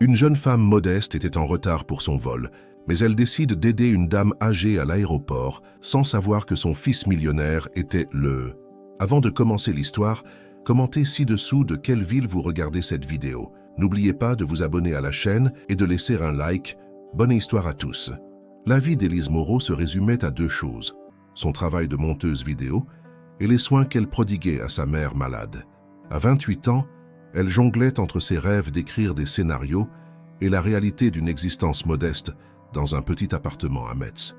Une jeune femme modeste était en retard pour son vol, mais elle décide d'aider une dame âgée à l'aéroport sans savoir que son fils millionnaire était le... Avant de commencer l'histoire, commentez ci-dessous de quelle ville vous regardez cette vidéo. N'oubliez pas de vous abonner à la chaîne et de laisser un like. Bonne histoire à tous. La vie d'Élise Moreau se résumait à deux choses: son travail de monteuse vidéo et les soins qu'elle prodiguait à sa mère malade. À 28 ans, elle jonglait entre ses rêves d'écrire des scénarios et la réalité d'une existence modeste dans un petit appartement à Metz.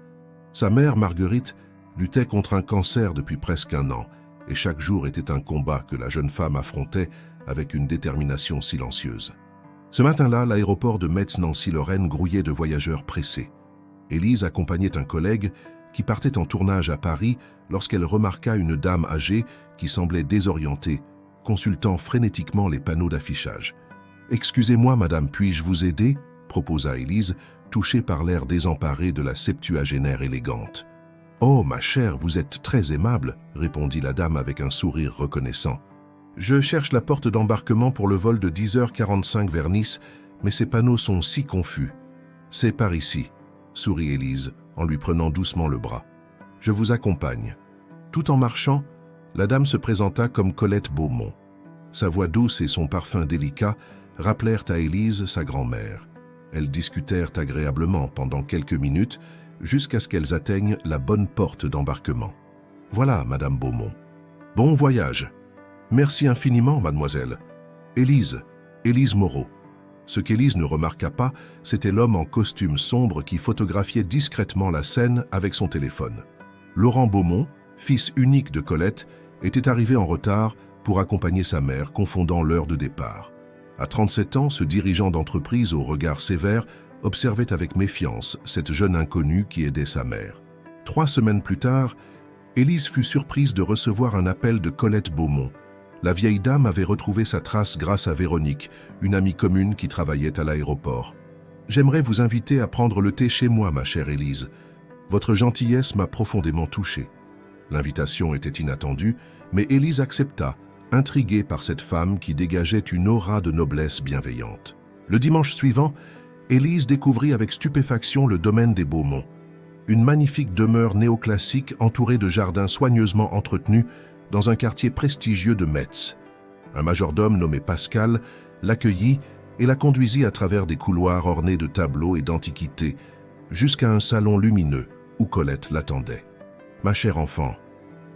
Sa mère, Marguerite, luttait contre un cancer depuis presque un an et chaque jour était un combat que la jeune femme affrontait avec une détermination silencieuse. Ce matin-là, l'aéroport de Metz-Nancy-Lorraine grouillait de voyageurs pressés. Élise accompagnait un collègue qui partait en tournage à Paris lorsqu'elle remarqua une dame âgée qui semblait désorientée, consultant frénétiquement les panneaux d'affichage. « Excusez-moi, madame, puis-je vous aider ?» proposa Élise, touchée par l'air désemparé de la septuagénaire élégante. « Oh, ma chère, vous êtes très aimable », répondit la dame avec un sourire reconnaissant. « Je cherche la porte d'embarquement pour le vol de 10h45 vers Nice, mais ces panneaux sont si confus. »« C'est par ici », sourit Élise en lui prenant doucement le bras. « Je vous accompagne. » Tout en marchant, la dame se présenta comme Colette Beaumont. Sa voix douce et son parfum délicat rappelèrent à Élise sa grand-mère. Elles discutèrent agréablement pendant quelques minutes jusqu'à ce qu'elles atteignent la bonne porte d'embarquement. « Voilà, madame Beaumont. Bon voyage. Merci infiniment, mademoiselle. Élise Moreau. » Ce qu'Élise ne remarqua pas, c'était l'homme en costume sombre qui photographiait discrètement la scène avec son téléphone. Laurent Beaumont, fils unique de Colette, était arrivé en retard pour accompagner sa mère, confondant l'heure de départ. À 37 ans, ce dirigeant d'entreprise au regard sévère observait avec méfiance cette jeune inconnue qui aidait sa mère. 3 semaines plus tard, Élise fut surprise de recevoir un appel de Colette Beaumont. La vieille dame avait retrouvé sa trace grâce à Véronique, une amie commune qui travaillait à l'aéroport. « J'aimerais vous inviter à prendre le thé chez moi, ma chère Élise. Votre gentillesse m'a profondément touché. » L'invitation était inattendue, mais Élise accepta, intriguée par cette femme qui dégageait une aura de noblesse bienveillante. Le dimanche suivant, Élise découvrit avec stupéfaction le domaine des Beaumont. Une magnifique demeure néoclassique entourée de jardins soigneusement entretenus dans un quartier prestigieux de Metz. Un majordome nommé Pascal l'accueillit et la conduisit à travers des couloirs ornés de tableaux et d'antiquités jusqu'à un salon lumineux où Colette l'attendait. « Ma chère enfant,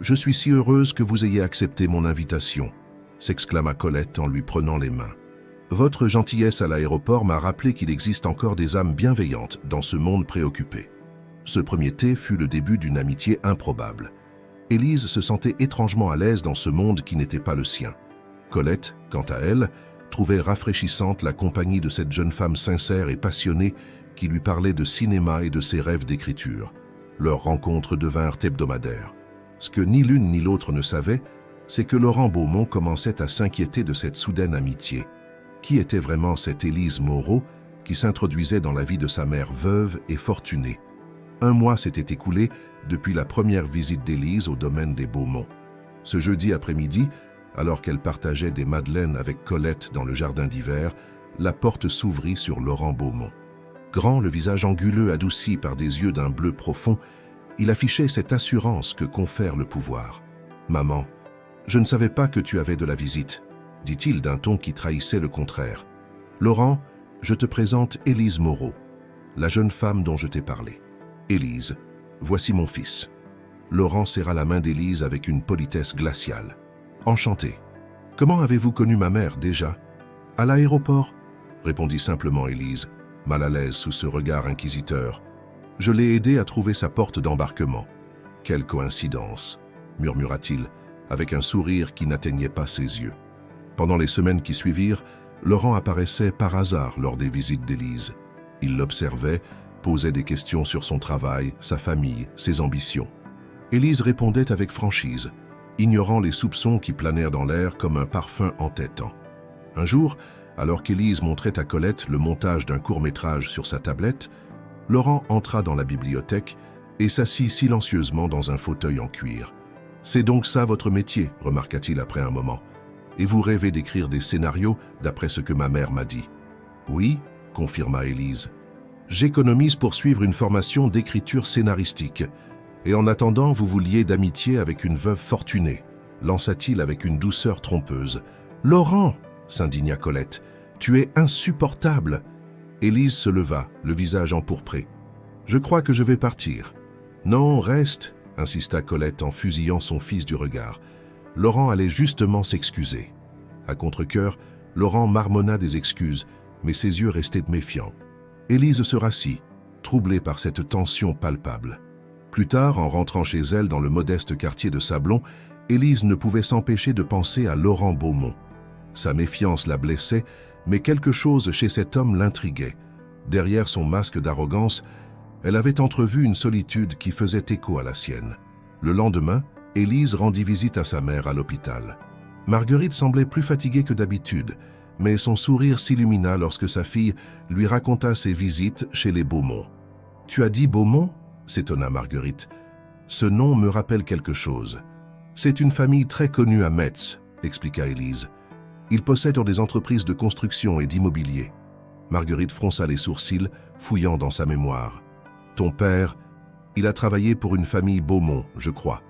je suis si heureuse que vous ayez accepté mon invitation », s'exclama Colette en lui prenant les mains. « Votre gentillesse à l'aéroport m'a rappelé qu'il existe encore des âmes bienveillantes dans ce monde préoccupé. » Ce premier thé fut le début d'une amitié improbable. Élise se sentait étrangement à l'aise dans ce monde qui n'était pas le sien. Colette, quant à elle, trouvait rafraîchissante la compagnie de cette jeune femme sincère et passionnée qui lui parlait de cinéma et de ses rêves d'écriture. Leurs rencontres devinrent hebdomadaires. Ce que ni l'une ni l'autre ne savaient, c'est que Laurent Beaumont commençait à s'inquiéter de cette soudaine amitié. Qui était vraiment cette Élise Moreau qui s'introduisait dans la vie de sa mère veuve et fortunée? 1 mois s'était écoulé depuis la première visite d'Élise au domaine des Beaumont. Ce jeudi après-midi, alors qu'elle partageait des madeleines avec Colette dans le jardin d'hiver, la porte s'ouvrit sur Laurent Beaumont. Grand, le visage anguleux adouci par des yeux d'un bleu profond, il affichait cette assurance que confère le pouvoir. « Maman, je ne savais pas que tu avais de la visite », dit-il d'un ton qui trahissait le contraire. « Laurent, je te présente Élise Moreau, la jeune femme dont je t'ai parlé. Élise, voici mon fils. » Laurent serra la main d'Élise avec une politesse glaciale. « Enchanté. Comment avez-vous connu ma mère déjà ?»« À l'aéroport » répondit simplement Élise, mal à l'aise sous ce regard inquisiteur. « Je l'ai aidé à trouver sa porte d'embarquement. »« Quelle coïncidence » murmura-t-il, avec un sourire qui n'atteignait pas ses yeux. Pendant les semaines qui suivirent, Laurent apparaissait par hasard lors des visites d'Élise. Il l'observait, posait des questions sur son travail, sa famille, ses ambitions. Élise répondait avec franchise, ignorant les soupçons qui planèrent dans l'air comme un parfum entêtant. Un jour, alors qu'Élise montrait à Colette le montage d'un court-métrage sur sa tablette, Laurent entra dans la bibliothèque et s'assit silencieusement dans un fauteuil en cuir. « C'est donc ça votre métier » remarqua-t-il après un moment. « Et vous rêvez d'écrire des scénarios d'après ce que ma mère m'a dit. » « Oui, confirma Élise. J'économise pour suivre une formation d'écriture scénaristique. Et en attendant, vous vous liez d'amitié avec une veuve fortunée, lança-t-il avec une douceur trompeuse. Laurent, s'indigna Colette, tu es insupportable. Élise se leva, le visage empourpré. Je crois que je vais partir. Non, reste, insista Colette en fusillant son fils du regard. Laurent allait justement s'excuser. À contre-cœur, Laurent marmonna des excuses, mais ses yeux restaient méfiants. Élise se rassit, troublée par cette tension palpable. Plus tard, en rentrant chez elle dans le modeste quartier de Sablon, Élise ne pouvait s'empêcher de penser à Laurent Beaumont. Sa méfiance la blessait, mais quelque chose chez cet homme l'intriguait. Derrière son masque d'arrogance, elle avait entrevu une solitude qui faisait écho à la sienne. Le lendemain, Élise rendit visite à sa mère à l'hôpital. Marguerite semblait plus fatiguée que d'habitude, mais son sourire s'illumina lorsque sa fille lui raconta ses visites chez les Beaumont. « Tu as dit Beaumont » s'étonna Marguerite. « Ce nom me rappelle quelque chose. C'est une famille très connue à Metz, » expliqua Élise. « Ils possèdent des entreprises de construction et d'immobilier. » Marguerite fronça les sourcils, fouillant dans sa mémoire. « Ton père, il a travaillé pour une famille Beaumont, je crois,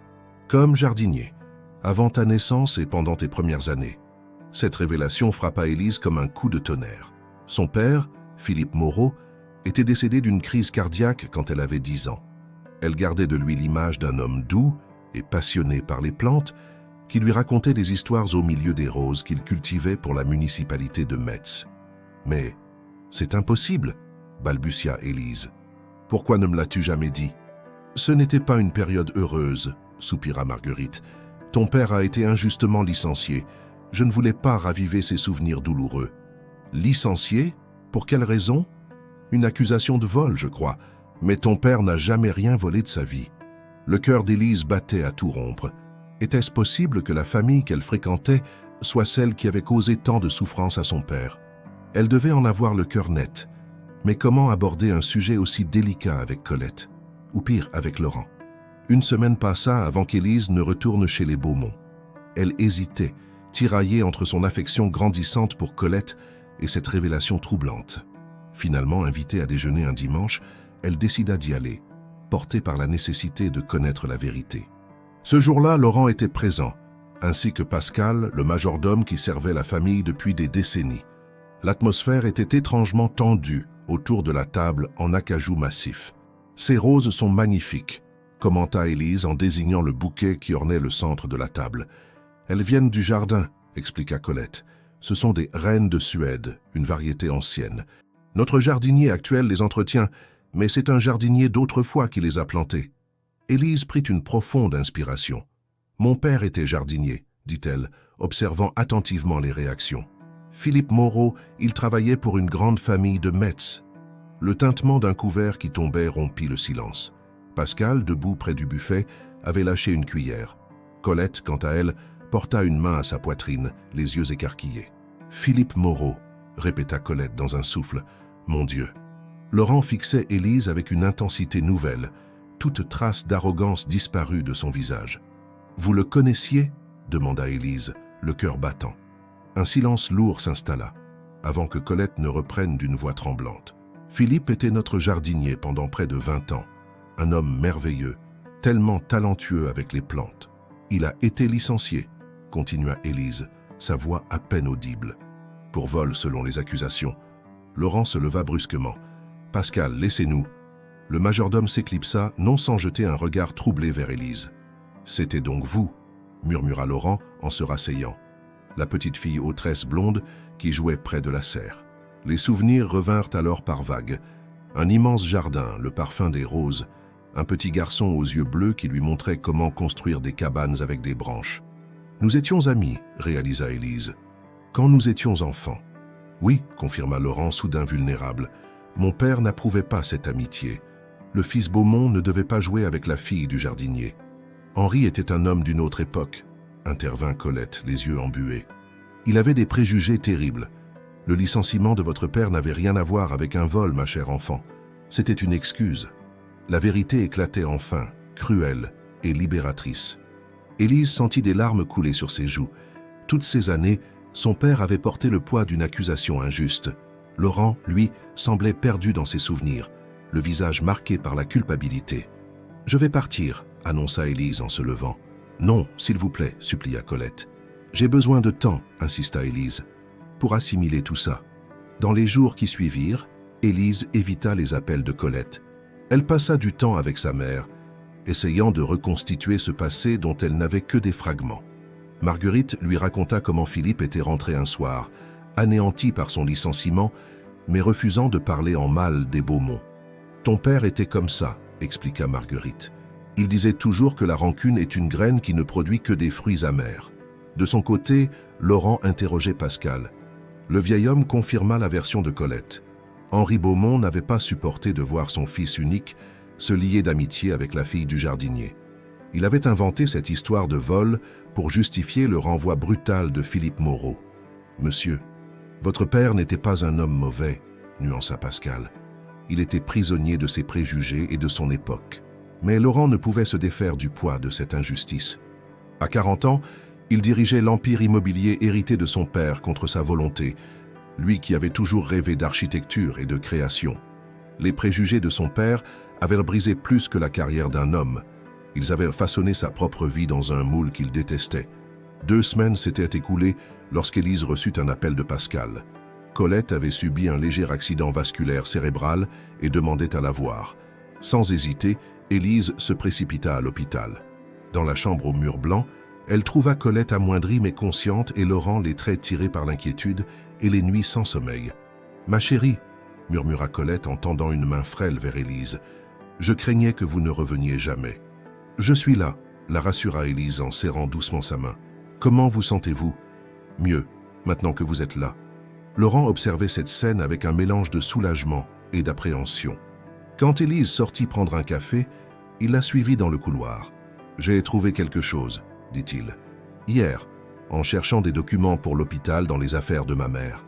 comme jardinier, avant ta naissance et pendant tes premières années. » Cette révélation frappa Élise comme un coup de tonnerre. Son père, Philippe Moreau, était décédé d'une crise cardiaque quand elle avait 10 ans. Elle gardait de lui l'image d'un homme doux et passionné par les plantes qui lui racontait des histoires au milieu des roses qu'il cultivait pour la municipalité de Metz. « Mais c'est impossible, balbutia Élise. « Pourquoi ne me l'as-tu jamais dit ?»« Ce n'était pas une période heureuse, soupira Marguerite. Ton père a été injustement licencié. Je ne voulais pas raviver ses souvenirs douloureux. » « Licencié ? Pour quelle raison ? Une accusation de vol, je crois. Mais ton père n'a jamais rien volé de sa vie. » Le cœur d'Élise battait à tout rompre. Était-ce possible que la famille qu'elle fréquentait soit celle qui avait causé tant de souffrance à son père? Elle devait en avoir le cœur net. Mais comment aborder un sujet aussi délicat avec Colette? Ou pire, avec Laurent? Une semaine passa avant qu'Élise ne retourne chez les Beaumont. Elle hésitait, tiraillée entre son affection grandissante pour Colette et cette révélation troublante. Finalement, invitée à déjeuner un dimanche, elle décida d'y aller, portée par la nécessité de connaître la vérité. Ce jour-là, Laurent était présent, ainsi que Pascal, le majordome qui servait la famille depuis des décennies. L'atmosphère était étrangement tendue autour de la table en acajou massif. « Ces roses sont magnifiques », commenta Élise en désignant le bouquet qui ornait le centre de la table. « Elles viennent du jardin », expliqua Colette. « Ce sont des reines de Suède, une variété ancienne. Notre jardinier actuel les entretient, mais c'est un jardinier d'autrefois qui les a plantées. » Élise prit une profonde inspiration. « Mon père était jardinier, » dit-elle, observant attentivement les réactions. « Philippe Moreau, il travaillait pour une grande famille de Metz. » Le tintement d'un couvert qui tombait rompit le silence. Pascal, debout près du buffet, avait lâché une cuillère. Colette, quant à elle, porta une main à sa poitrine, les yeux écarquillés. « Philippe Moreau », répéta Colette dans un souffle. « Mon Dieu !» Laurent fixait Élise avec une intensité nouvelle, toute trace d'arrogance disparue de son visage. « Vous le connaissiez ?» demanda Élise, le cœur battant. Un silence lourd s'installa, avant que Colette ne reprenne d'une voix tremblante. « Philippe était notre jardinier pendant près de 20 ans, un homme merveilleux, tellement talentueux avec les plantes. Il a été licencié, » continua Élise, sa voix à peine audible. Pour vol selon les accusations. Laurent se leva brusquement. « Pascal, laissez-nous. » Le majordome s'éclipsa, non sans jeter un regard troublé vers Élise. « C'était donc vous, » murmura Laurent en se rasseyant. La petite fille aux tresses blondes qui jouait près de la serre. Les souvenirs revinrent alors par vagues. Un immense jardin, le parfum des roses, un petit garçon aux yeux bleus qui lui montrait comment construire des cabanes avec des branches. « Nous étions amis, » réalisa Élise. « Quand nous étions enfants. »« Oui, » confirma Laurent, soudain vulnérable. « Mon père n'approuvait pas cette amitié. Le fils Beaumont ne devait pas jouer avec la fille du jardinier. Henri était un homme d'une autre époque, » intervint Colette, les yeux embués. « Il avait des préjugés terribles. Le licenciement de votre père n'avait rien à voir avec un vol, ma chère enfant. C'était une excuse. » La vérité éclatait enfin, cruelle et libératrice. Élise sentit des larmes couler sur ses joues. Toutes ces années, son père avait porté le poids d'une accusation injuste. Laurent, lui, semblait perdu dans ses souvenirs, le visage marqué par la culpabilité. « Je vais partir », annonça Élise en se levant. « Non, s'il vous plaît », supplia Colette. « J'ai besoin de temps », insista Élise, « pour assimiler tout ça. » Dans les jours qui suivirent, Élise évita les appels de Colette. Elle passa du temps avec sa mère, essayant de reconstituer ce passé dont elle n'avait que des fragments. Marguerite lui raconta comment Philippe était rentré un soir, anéanti par son licenciement, mais refusant de parler en mal des Beaumont. « Ton père était comme ça », expliqua Marguerite. « Il disait toujours que la rancune est une graine qui ne produit que des fruits amers. » De son côté, Laurent interrogeait Pascal. Le vieil homme confirma la version de Colette. Henri Beaumont n'avait pas supporté de voir son fils unique se lier d'amitié avec la fille du jardinier. Il avait inventé cette histoire de vol pour justifier le renvoi brutal de Philippe Moreau. « Monsieur, votre père n'était pas un homme mauvais », nuança Pascal. Il était prisonnier de ses préjugés et de son époque. Mais Laurent ne pouvait se défaire du poids de cette injustice. À 40 ans, il dirigeait l'empire immobilier hérité de son père contre sa volonté, lui qui avait toujours rêvé d'architecture et de création. Les préjugés de son père avaient brisé plus que la carrière d'un homme. Ils avaient façonné sa propre vie dans un moule qu'il détestait. 2 semaines s'étaient écoulées lorsqu'Élise reçut un appel de Pascal. Colette avait subi un léger accident vasculaire cérébral et demandait à la voir. Sans hésiter, Élise se précipita à l'hôpital. Dans la chambre au mur blanc, elle trouva Colette amoindrie mais consciente et Laurent les traits tirés par l'inquiétude et les nuits sans sommeil. « Ma chérie », murmura Colette en tendant une main frêle vers Élise, « je craignais que vous ne reveniez jamais. »« Je suis là », la rassura Élise en serrant doucement sa main. « Comment vous sentez-vous ?»« Mieux, maintenant que vous êtes là. » Laurent observait cette scène avec un mélange de soulagement et d'appréhension. Quand Élise sortit prendre un café, il la suivit dans le couloir. « J'ai trouvé quelque chose », dit-il. « Hier, en cherchant des documents pour l'hôpital dans les affaires de ma mère. »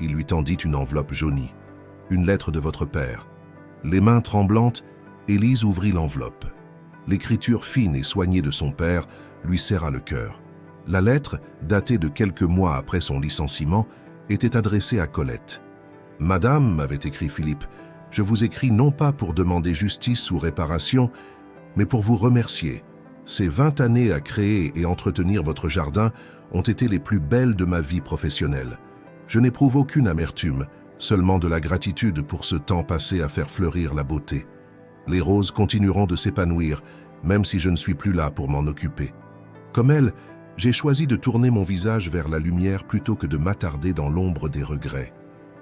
Il lui tendit une enveloppe jaunie. « Une lettre de votre père. » Les mains tremblantes, Élise ouvrit l'enveloppe. L'écriture fine et soignée de son père lui serra le cœur. La lettre, datée de quelques mois après son licenciement, était adressée à Colette. « Madame, » avait écrit Philippe, « je vous écris non pas pour demander justice ou réparation, mais pour vous remercier. Ces 20 années à créer et entretenir votre jardin ont été les plus belles de ma vie professionnelle. Je n'éprouve aucune amertume, seulement de la gratitude pour ce temps passé à faire fleurir la beauté. Les roses continueront de s'épanouir, même si je ne suis plus là pour m'en occuper. Comme elle, j'ai choisi de tourner mon visage vers la lumière plutôt que de m'attarder dans l'ombre des regrets. »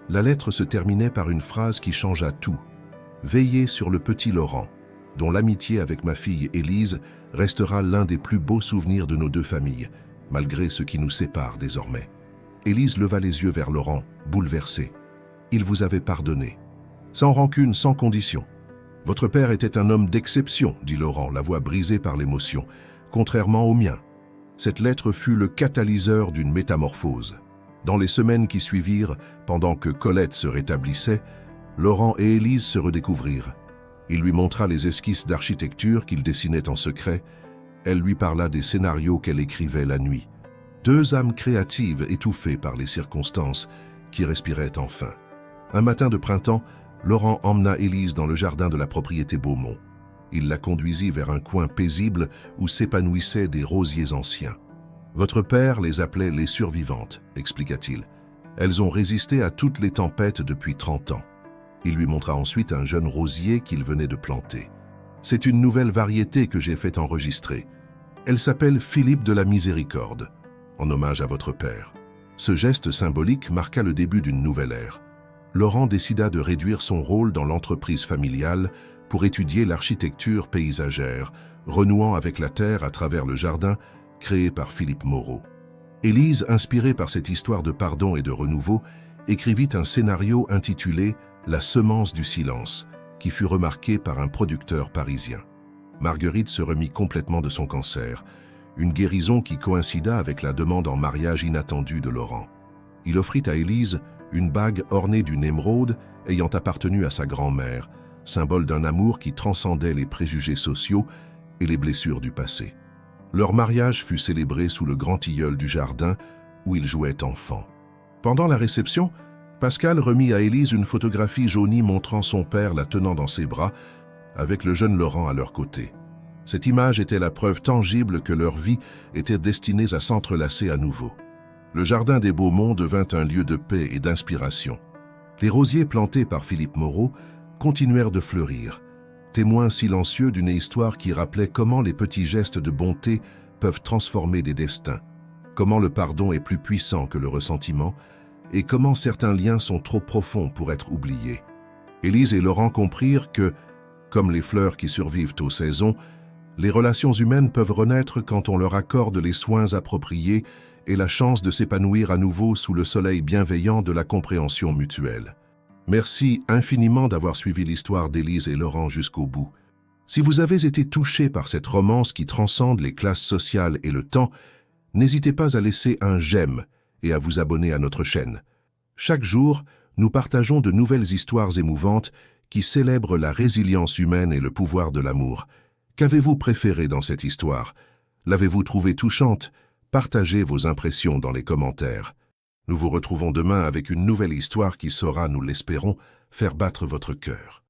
La lettre se terminait par une phrase qui changea tout. « Veillez sur le petit Laurent, dont l'amitié avec ma fille Élise restera l'un des plus beaux souvenirs de nos 2 familles, malgré ce qui nous sépare désormais. » Élise leva les yeux vers Laurent, bouleversée. « Il vous avait pardonné. Sans rancune, sans condition. Votre père était un homme d'exception, dit Laurent, la voix brisée par l'émotion, contrairement au mien. Cette lettre fut le catalyseur d'une métamorphose. Dans les semaines qui suivirent, pendant que Colette se rétablissait, Laurent et Élise se redécouvrirent. Il lui montra les esquisses d'architecture qu'il dessinait en secret. Elle lui parla des scénarios qu'elle écrivait la nuit. 2 âmes créatives étouffées par les circonstances qui respiraient enfin. Un matin de printemps, Laurent emmena Élise dans le jardin de la propriété Beaumont. Il la conduisit vers un coin paisible où s'épanouissaient des rosiers anciens. « Votre père les appelait les survivantes », expliqua-t-il. « Elles ont résisté à toutes les tempêtes depuis 30 ans. » Il lui montra ensuite un jeune rosier qu'il venait de planter. « C'est une nouvelle variété que j'ai fait enregistrer. Elle s'appelle Philippe de la Miséricorde, en hommage à votre père. » Ce geste symbolique marqua le début d'une nouvelle ère. Laurent décida de réduire son rôle dans l'entreprise familiale pour étudier l'architecture paysagère, renouant avec la terre à travers le jardin créé par Philippe Moreau. Élise, inspirée par cette histoire de pardon et de renouveau, écrivit un scénario intitulé « La semence du silence », qui fut remarqué par un producteur parisien. Marguerite se remit complètement de son cancer, une guérison qui coïncida avec la demande en mariage inattendue de Laurent. Il offrit à Élise une bague ornée d'une émeraude ayant appartenu à sa grand-mère, symbole d'un amour qui transcendait les préjugés sociaux et les blessures du passé. Leur mariage fut célébré sous le grand tilleul du jardin où ils jouaient enfants. Pendant la réception, Pascal remit à Élise une photographie jaunie montrant son père la tenant dans ses bras, avec le jeune Laurent à leur côté. Cette image était la preuve tangible que leur vie était destinée à s'entrelacer à nouveau. Le jardin des Beaumonts devint un lieu de paix et d'inspiration. Les rosiers plantés par Philippe Moreau continuèrent de fleurir, témoins silencieux d'une histoire qui rappelait comment les petits gestes de bonté peuvent transformer des destins, comment le pardon est plus puissant que le ressentiment et comment certains liens sont trop profonds pour être oubliés. Élise et Laurent comprirent que, comme les fleurs qui survivent aux saisons, les relations humaines peuvent renaître quand on leur accorde les soins appropriés et la chance de s'épanouir à nouveau sous le soleil bienveillant de la compréhension mutuelle. Merci infiniment d'avoir suivi l'histoire d'Élise et Laurent jusqu'au bout. Si vous avez été touché par cette romance qui transcende les classes sociales et le temps, n'hésitez pas à laisser un j'aime et à vous abonner à notre chaîne. Chaque jour, nous partageons de nouvelles histoires émouvantes qui célèbrent la résilience humaine et le pouvoir de l'amour. Qu'avez-vous préféré dans cette histoire? L'avez-vous trouvée touchante? Partagez vos impressions dans les commentaires. Nous vous retrouvons demain avec une nouvelle histoire qui saura, nous l'espérons, faire battre votre cœur.